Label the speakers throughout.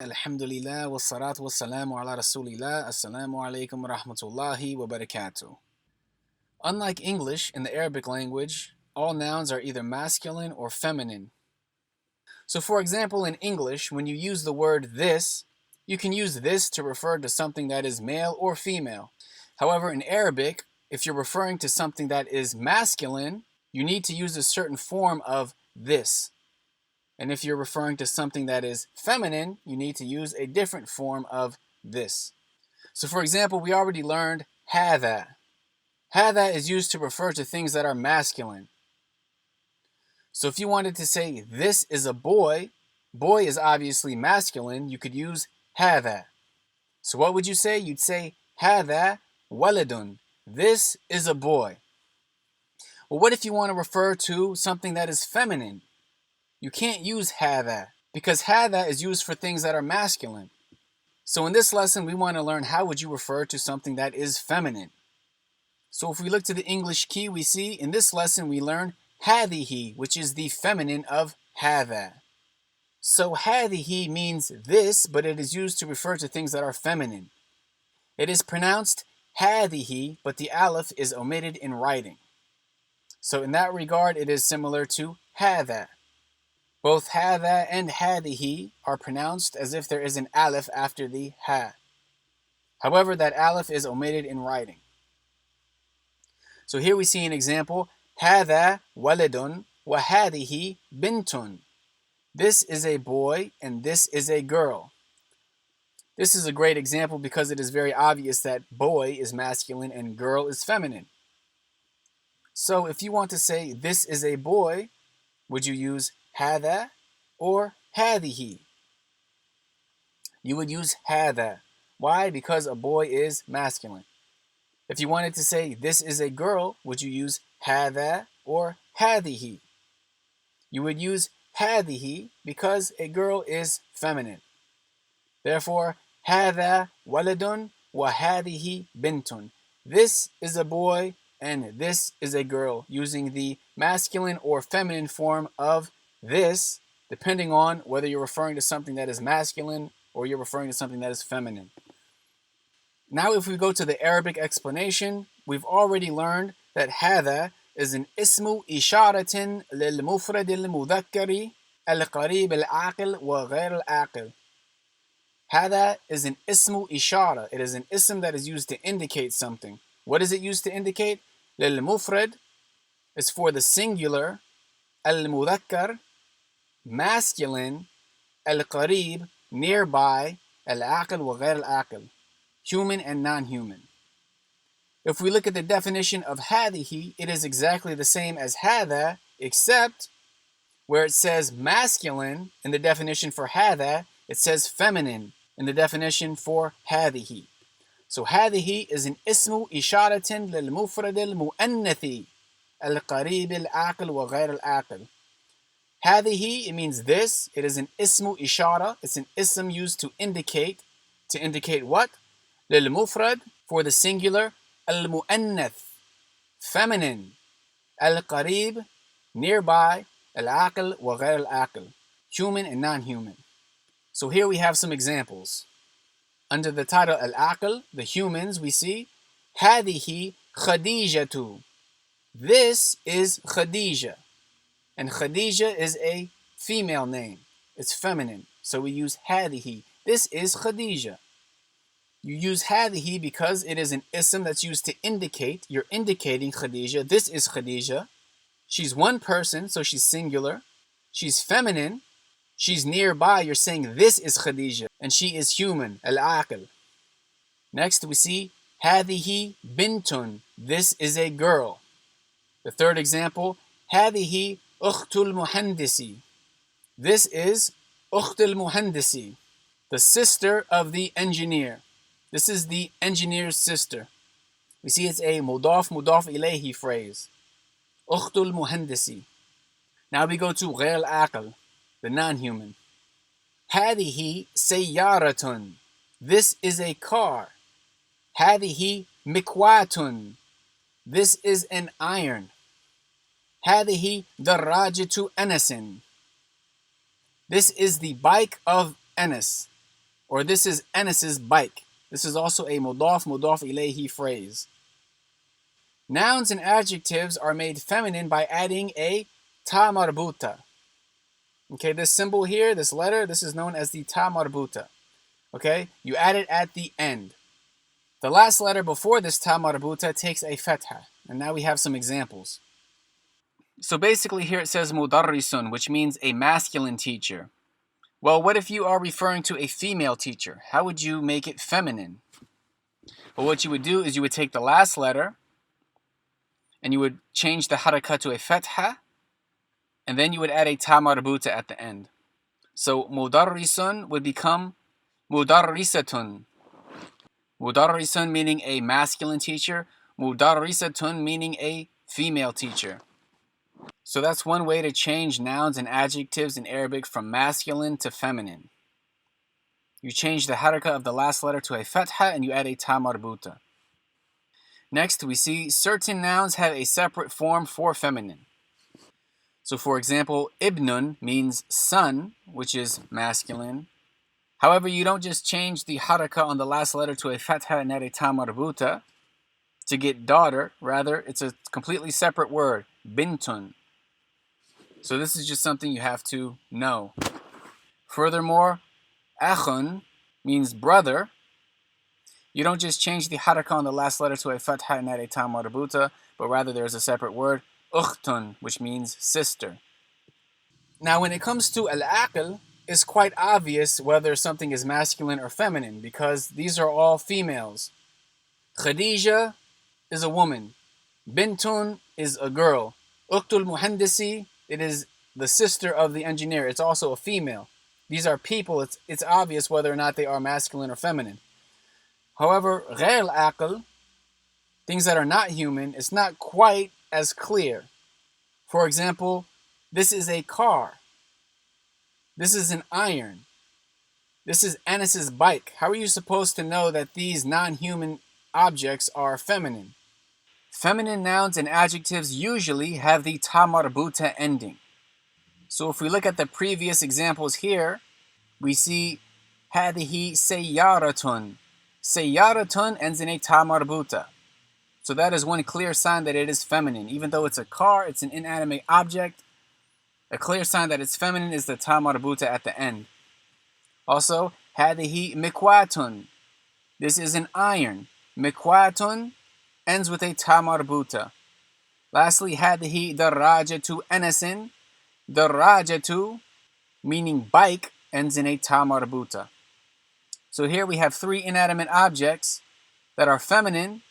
Speaker 1: Alhamdulillah wa salatu wa salamu ala rasulillah. Assalamu alaikum wa rahmatullahi wa barakatuh. Unlike English, in the Arabic language, all nouns are either masculine or feminine. So for example, in English, when you use the word this, you can use this to refer to something that is male or female. However, in Arabic, if you're referring to something that is masculine, you need to use a certain form of this. And if you're referring to something that is feminine, you need to use a different form of this. So for example, we already learned هذا. هذا is used to refer to things that are masculine. So if you wanted to say this is a boy, boy is obviously masculine, you could use هذا. So what would you say? You'd say هذا ولد. This is a boy. Well, what if you want to refer to something that is feminine? You can't use هذا because هذا is used for things that are masculine. So in this lesson, we want to learn how would you refer to something that is feminine. So if we look to the English key, we see in this lesson we learn هذه, which is the feminine of هذا. So هذه means this, but it is used to refer to things that are feminine. It is pronounced هذه, but the aleph is omitted in writing. So in that regard, it is similar to هذا. Both هذا and هذه are pronounced as if there is an aleph after the ha. However, that aleph is omitted in writing. So here we see an example. هذا ولد وهذه بنت. This is a boy and this is a girl. This is a great example because it is very obvious that boy is masculine and girl is feminine. So if you want to say this is a boy, would you use هذا or هذه? You would use هذا. Why? Because a boy is masculine. If you wanted to say this is a girl, would you use هذا or هذه? You would use هذه because a girl is feminine. Therefore, هذا ولد وهذه بنت. This is a boy and this is a girl, using the masculine or feminine form of this, depending on whether you're referring to something that is masculine or you're referring to something that is feminine. Now if we go to the Arabic explanation, we've already learned that هذا is an اسم إشارة للمفرد المذكر القريب العاقل وغير العاقل. هذا is an اسم إشارة. It is an ism that is used to indicate something. What is it used to indicate? للمفرد is for the singular, المذكر, masculine, القريب, nearby, العاقل وغير العاقل, human and non-human. If we look at the definition of هذه, it is exactly the same as هذا, except where it says masculine in the definition for هذا, it says feminine in the definition for هذه. So هذه is an اسم إشارة للمفرد المؤنث القريب العاقل وغير العاقل. هذه, it means this. It is an اسم إشارة. It's an ism used to indicate what? للمفرد, for the singular, المؤنث, feminine, القريب, nearby, العاقل وغير العاقل, human and non-human. So here we have some examples. Under the title Al-Aql, the humans, we see هذه خديجة. This is Khadija. And Khadija is a female name. It's feminine. So we use هذه. This is Khadija. You use هذه because it is an ism that's used to indicate. You're indicating Khadija. This is Khadija. She's one person, so she's singular. She's feminine. She's nearby. You're saying this is Khadija. And she is human. Al-Aql. Next we see هذه بنت. This is a girl. The third example, هذه أخت المهندس. This is أخت المهندس, the sister of the engineer. This is the engineer's sister. We see it's a مضاف مضاف إليه phrase. أخت المهندس. Now we go to غير العاقل, the non-human. هذه سيارة. This is a car. هذه مكواة. This is an iron. هذه دراجة أنس. This is the bike of Anas. Or this is Anis's bike. This is also a mudaf ilayhi phrase. Nouns and adjectives are made feminine by adding a ta marbuta. Okay, this symbol here, this letter, this is known as the ta marbuta. Okay, you add it at the end. The last letter before this ta marbuta takes a fatha. And now we have some examples. So basically here it says mudarrisun, which means a masculine teacher. Well, what if you are referring to a female teacher? How would you make it feminine? Well, what you would do is you would take the last letter and you would change the harakah to a fatha, and then you would add a ta marbuta at the end. So mudarrisun would become mudarrisatun. Mudarrisun meaning a masculine teacher, mudarrisatun meaning a female teacher. So that's one way to change nouns and adjectives in Arabic from masculine to feminine. You change the harakah of the last letter to a fatha and you add a ta marbuta. Next, we see certain nouns have a separate form for feminine. So for example, ibnun means son, which is masculine. However, you don't just change the harakah on the last letter to a fatha and add a ta marbuta to get daughter. Rather, it's a completely separate word, bintun. So this is just something you have to know. Furthermore, akhun means brother. You don't just change the harakah on the last letter to a fatha and add a ta marbuta, but rather there is a separate word, ukhtun, which means sister. Now when it comes to al-aql, it's quite obvious whether something is masculine or feminine because these are all females. Khadija is a woman. Bintun is a girl. Uqtul muhandisi, it is the sister of the engineer. It's also a female. These are people. It's obvious whether or not they are masculine or feminine. However, غير العقل, things that are not human, it's not quite as clear. For example, this is a car. This is an iron. This is Anis's bike. How are you supposed to know that these non-human objects are feminine? Feminine nouns and adjectives usually have the ta marbuta ending. So if we look at the previous examples here, we see هذه سيارة. Sayyaratun ends in a ta marbuta. So that is one clear sign that it is feminine. Even though it's a car, it's an inanimate object, a clear sign that it's feminine is the ta marbuta at the end. Also, هذه مكواتٌ. This is an iron. مكواتٌ ends with a ta marbuta. Lastly, هذه دراجة أنس. دراجة, meaning bike, ends in a ta marbuta. So here we have three inanimate objects that are feminine,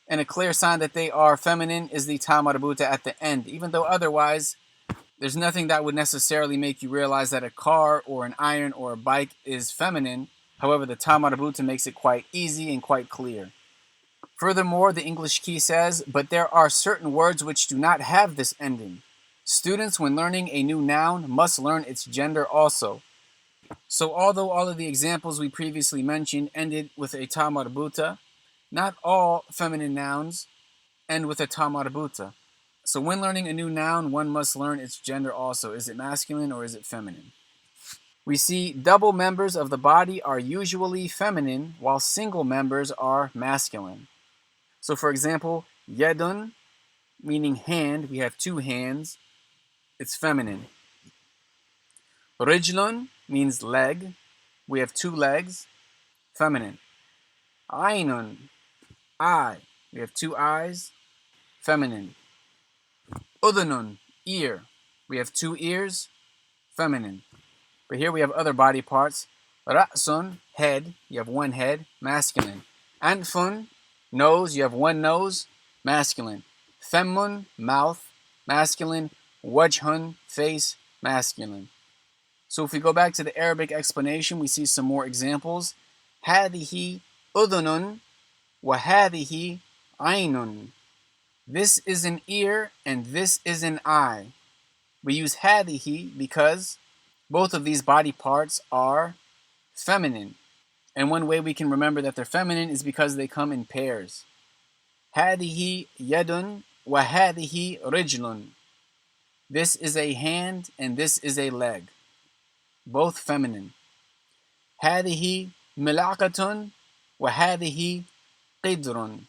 Speaker 1: and a clear sign that they are feminine is the ta marbuta at the end, even though otherwise there's nothing that would necessarily make you realize that a car or an iron or a bike is feminine. However, the ta marbuta makes it quite easy and quite clear. Furthermore, the English key says, but there are certain words which do not have this ending. Students, when learning a new noun, must learn its gender also. So although all of the examples we previously mentioned ended with a ta marbuta, not all feminine nouns end with a ta marbuta. So when learning a new noun, one must learn its gender also. Is it masculine or is it feminine? We see double members of the body are usually feminine, while single members are masculine. So for example, yadun, meaning hand, we have two hands, it's feminine. Rijlun means leg, we have two legs, feminine. Aynun, eye, we have two eyes, feminine. Udhunun, ear, we have two ears, feminine. But here we have other body parts. Ra'sun, head, you have one head, masculine. Anfun, nose, you have one nose, masculine. Femmun, mouth, masculine. Wajhun, face, masculine. So if we go back to the Arabic explanation, we see some more examples. هذه أذن وهذه عين. This is an ear and this is an eye. We use هذه because both of these body parts are feminine. And one way we can remember that they're feminine is because they come in pairs. هذه يد وهذه رجل. This is a hand and this is a leg. Both feminine. هذه ملعقة وهذه قدر.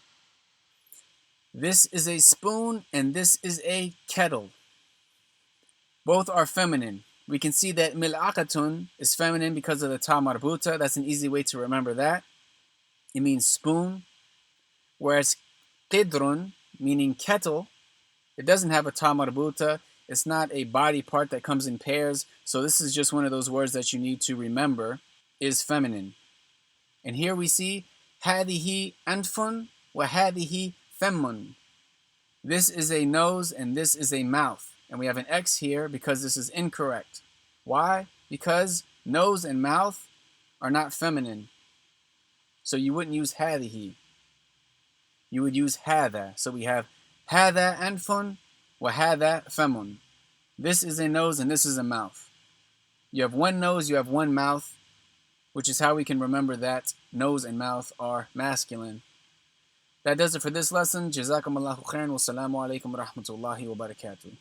Speaker 1: This is a spoon and this is a kettle. Both are feminine. We can see that mil'aqatun is feminine because of the ta marbuta. That's an easy way to remember that. It means spoon. Whereas qidrun, meaning kettle, it doesn't have a ta marbuta. It's not a body part that comes in pairs. So this is just one of those words that you need to remember is feminine. And here we see هذه أنف وهذه فم. This is a nose and this is a mouth. And we have an X here because this is incorrect. Why? Because nose and mouth are not feminine. So you wouldn't use هذه. You would use هذا. So we have هذا أنف وهذا فم. This is a nose and this is a mouth. You have one nose, you have one mouth, which is how we can remember that nose and mouth are masculine. That does it for this lesson. Jazakum Allahu khairan. Wassalamu alaikum wa rahmatullahi wa barakatuh.